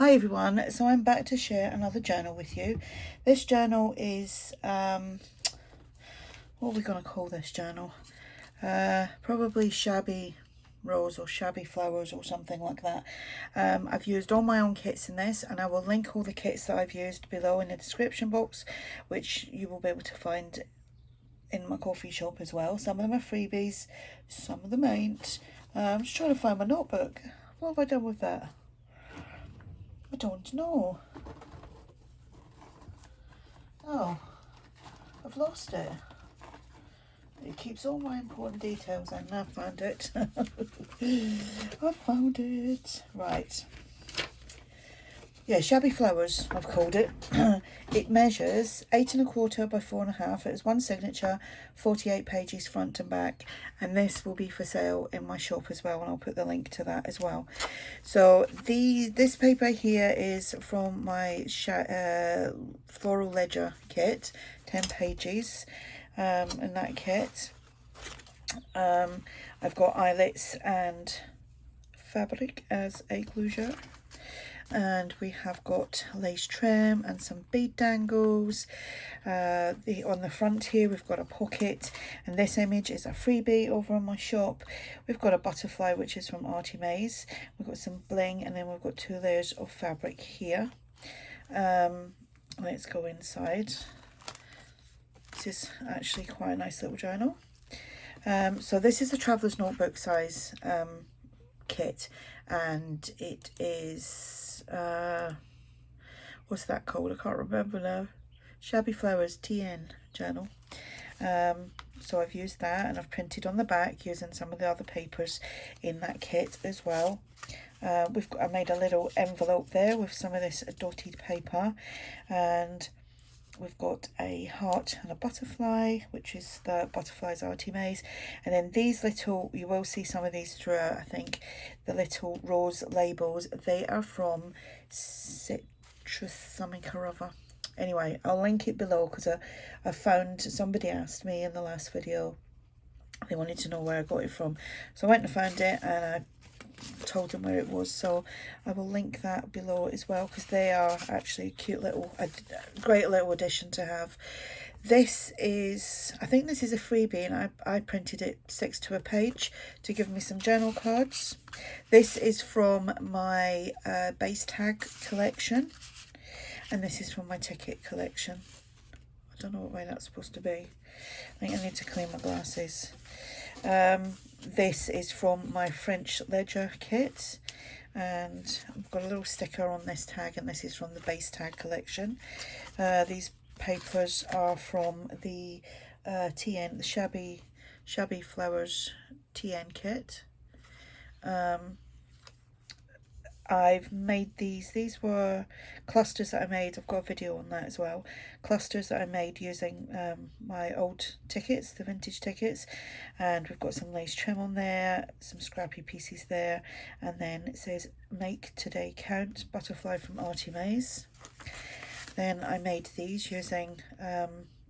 Hi everyone, so I'm back to share another journal with you. This journal is, what are we going to call this journal? Probably Shabby Rose or Shabby Flowers or something like that. I've used all my own kits in this, and I will link all the kits that I've used below in the description box, which you will be able to find in my coffee shop as well. Some of them are freebies, some of them ain't. I'm just trying to find my notebook. What have I done with that? I don't know. Oh, I've lost it. It keeps all my important details in. I found it. I found it. Right. Yeah, Shabby Flowers, I've called it. It measures 8 1/4 by 4 1/2. It is one signature, 48 pages front and back, and this will be for sale in my shop as well, and I'll put the link to that as well. So this paper here is from my Floral Ledger kit, 10 pages in that kit. I've got eyelets and fabric as a closure. And we have got lace trim and some bead dangles. On the front here we've got a pocket, and this image is a freebie over on my shop. We've got a butterfly which is from ARTYmaze. We've got some bling, and then we've got 2 layers of fabric here. Let's go inside. This is actually quite a nice little journal. So this is a traveller's notebook size kit, and it is what's that called? I can't remember now. Shabby Flowers TN journal. So I've used that, and I've printed on the back using some of the other papers in that kit as well. I made a little envelope there with some of this dotted paper, and we've got a heart and a butterfly, which is the butterfly's ARTYmaze. And then these little, you will see some of these throughout, I think, the little rose labels, they are from Citrus something or other. Anyway, I'll link it below, because I found, somebody asked me in the last video, they wanted to know where I got it from. So I went and found it, and I told them where it was, so I will link that below as well, because they are actually a great little addition to have. This is, I think this is a freebie, and I printed it 6 to a page to give me some journal cards. This is from my base tag collection, and this is from my ticket collection. I don't know what way that's supposed to be. I think I need to clean my glasses. This is from my French Ledger kit, and I've got a little sticker on this tag, and this is from the base tag collection. These papers are from the TN, the Shabby Flowers TN kit. I've made these were clusters that I made. I've got a video on that as well. Clusters that I made using my old tickets, the vintage tickets, and we've got some lace trim on there, some scrappy pieces there, and then it says "Make Today Count" butterfly from ARTYmaze. Then I made these using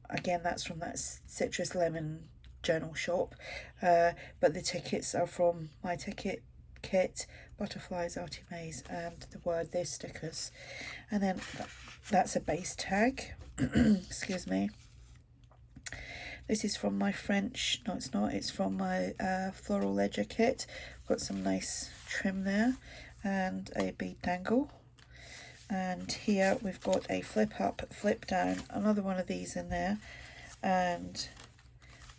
again, that's from that Citrus Lemon journal shop, but the tickets are from my ticket kit, butterflies, ARTYmaze, and the word, there's stickers. And then that's a base tag. Excuse me. This is from my French, no it's not, it's from my Floral Ledger kit. Got some nice trim there, and a bead dangle. And here we've got a flip up, flip down, another one of these in there, and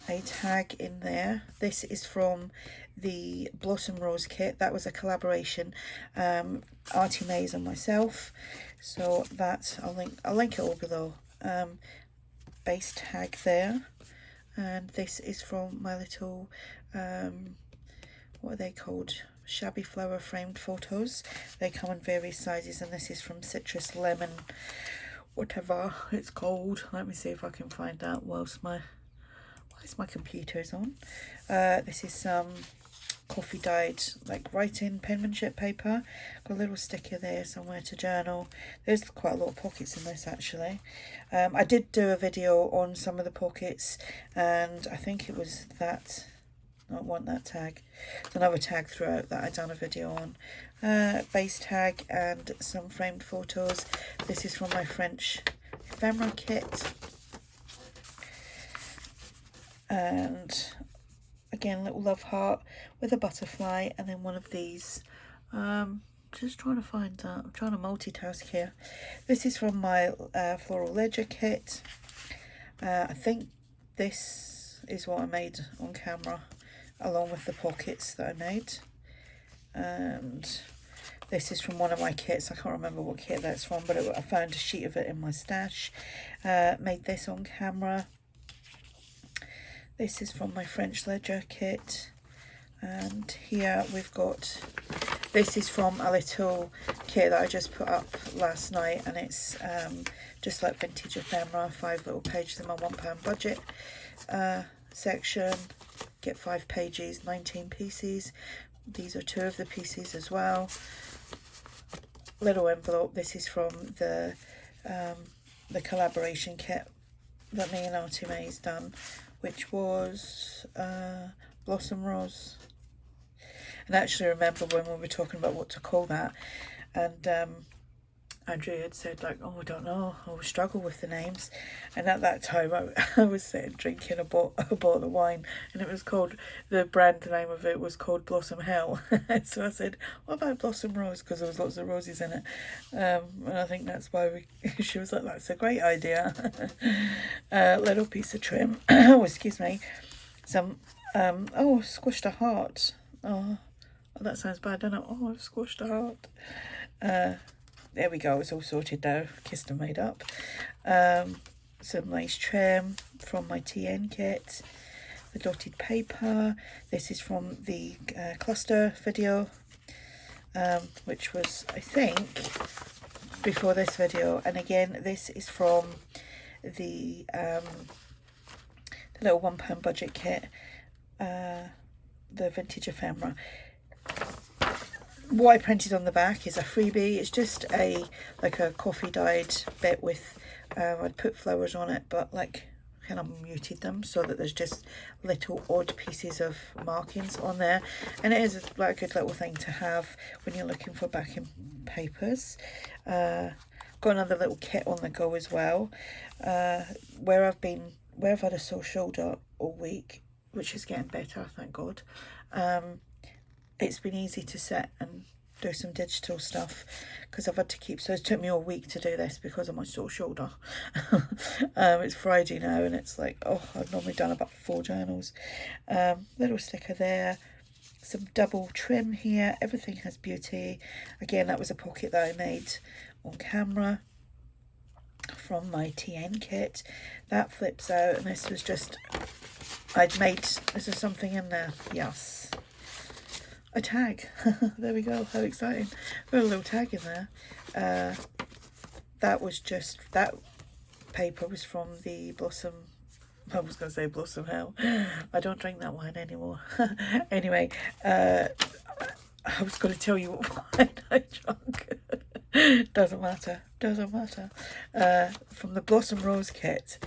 a tag in there. This is from the Blossom Rose kit. That was a collaboration, ARTYmaze and myself. So that I'll link it all below. Base tag there, and this is from my little what are they called? Shabby Flower framed photos. They come in various sizes, and this is from Citrus Lemon, whatever it's called. Let me see if I can find out whilst my computer's on. This is some coffee dyed like writing penmanship paper. Got a little sticker there somewhere to journal. There's quite a lot of pockets in this actually. I did do a video on some of the pockets, and I think it was that not want that tag. It's another tag throughout that I've done a video on. Base tag and some framed photos. This is from my French ephemera kit. And again, little love heart with a butterfly, and then one of these. Just trying to find that. I'm trying to multitask here. This is from my floral ledger kit. I think this is what I made on camera, along with the pockets that I made. And this is from one of my kits. I can't remember what kit that's from, but I found a sheet of it in my stash. Made this on camera. This is from my French ledger kit. And here we've got, this is from a little kit that I just put up last night, and it's just like vintage ephemera, 5 little pages in my £1 budget section. Get 5 pages, 19 pieces. These are 2 of the pieces as well. Little envelope. This is from the collaboration kit that me and ARTYmaze done, which was Blossom Rose. And I actually remember when we were talking about what to call that, and Andrew had said, like, oh, I don't know, I struggle with the names. And at that time I was sitting drinking a bottle of wine, and it was called, the brand name of it was called Blossom Hell. So I said, what about Blossom Rose, because there was lots of roses in it. And I think that's why she was like, that's a great idea. Little piece of trim. Oh, excuse me. Some oh, squished a heart. Oh, that sounds bad, doesn't it? Oh, I've squished a heart. There we go, it's all sorted now, kissed and made up. Some lace trim from my TN kit. The dotted paper. This is from the cluster video, which was, I think, before this video. And again, this is from the little £1 budget kit, the vintage ephemera. What I printed on the back is a freebie. It's just like a coffee dyed bit with I'd put flowers on it, but like kind of muted them so that there's just little odd pieces of markings on there, and it is like a good little thing to have when you're looking for backing papers. Got another little kit on the go as well, where I've had a sore shoulder all week, which is getting better, thank God. It's been easy to set and do some digital stuff because I've had to keep, so it took me all week to do this because of my sore shoulder. It's Friday now, and it's like, oh, I've normally done about 4 journals. Little sticker there, some double trim here, everything has beauty. Again, that was a pocket that I made on camera from my TN kit. That flips out, and this was just, is there something in there? Yes. A tag. There we go, how exciting. Got a little tag in there. That paper was from the Blossom, I was going to say Blossom Hell. I don't drink that wine anymore. Anyway, I was going to tell you what wine I drank. Doesn't matter. From the Blossom Rose kit.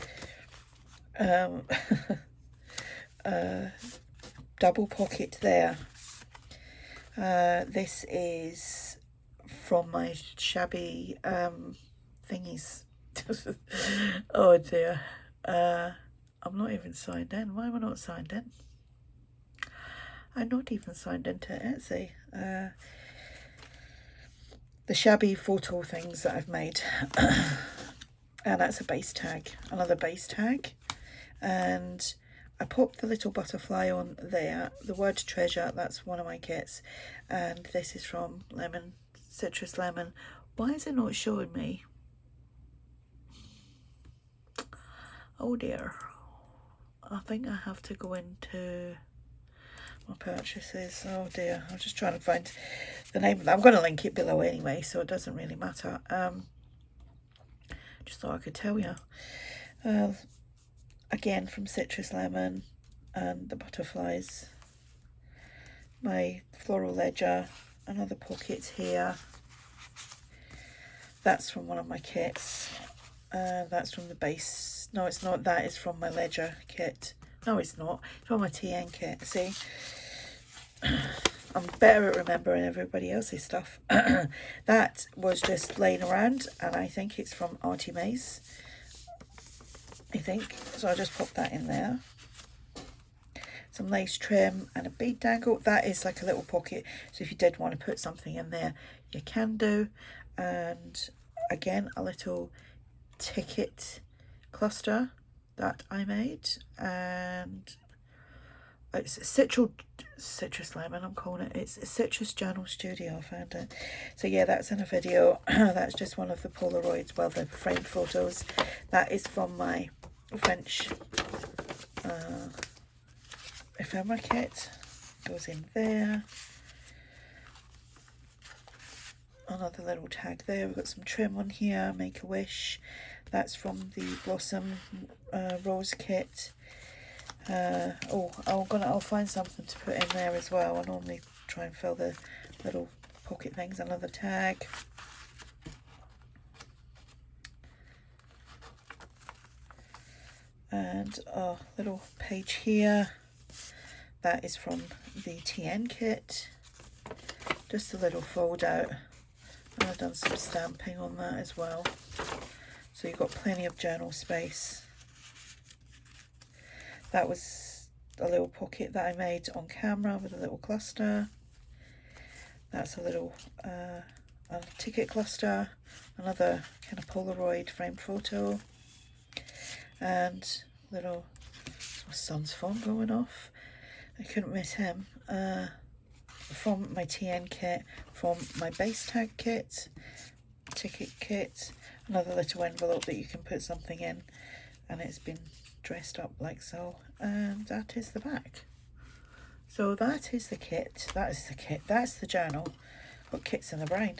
Double pocket there. This is from my Shabby thingies. Oh dear. I'm not even signed in. Why am I not signed in? I'm not even signed into Etsy. The Shabby photo things that I've made. And that's a base tag. Another base tag. And I popped the little butterfly on there. The word treasure, that's one of my kits. And this is from Citrus Lemon. Why is it not showing me? Oh dear. I think I have to go into my purchases. Oh dear. I'm just trying to find the name of that. I'm going to link it below anyway, so it doesn't really matter. Just thought I could tell you. Again, from Citrus Lemon and the butterflies. My floral ledger, another pocket here. That's from one of my kits. That's from the base. No, it's not. That is from my ledger kit No, it's not. It's from my TN kit. See, I'm better at remembering everybody else's stuff. That was just laying around, and I think it's from ARTYmaze. I think so. I'll just pop that in there. Some lace trim and a bead dangle. That is like a little pocket, so if you did want to put something in there, you can do. And again, a little ticket cluster that I made, and it's citrus lemon, I'm calling it. It's a citrus journal studio. I found it. So yeah, that's in a video. That's just one of the Polaroids, well, the framed photos. That is from my French ephemera kit. Goes in there. Another little tag there. We've got some trim on here. Make a wish. That's from the Blossom rose kit. I'll find something to put in there as well. I normally try and fill the little pocket things. Another tag. And a little page here. That is from the TN kit. Just a little fold out. And I've done some stamping on that as well. So you've got plenty of journal space. That was a little pocket that I made on camera with a little cluster. That's a little a ticket cluster. Another kind of Polaroid framed photo. And little, my son's phone going off. I couldn't miss him. From my TN kit, from my base tag kit, ticket kit, another little envelope that you can put something in, and it's been dressed up like so. And that is the back. So that is the kit. That is the kit. That's the journal. Got kits in the brain.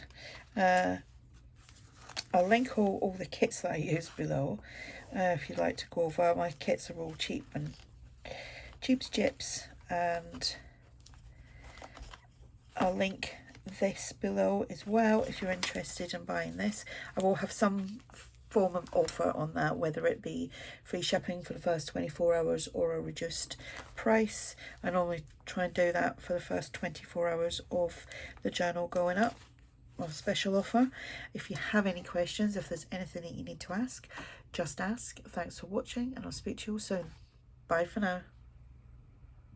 I'll link all the kits that I use below if you'd like to go over. My kits are all cheap as chips, and I'll link this below as well if you're interested in buying this. I will have some form of offer on that, whether it be free shipping for the first 24 hours or a reduced price. I normally try and do that for the first 24 hours of the journal going up, or special offer. If you have any questions, if there's anything that you need to ask, just ask. Thanks for watching, and I'll speak to you all soon. Bye for now.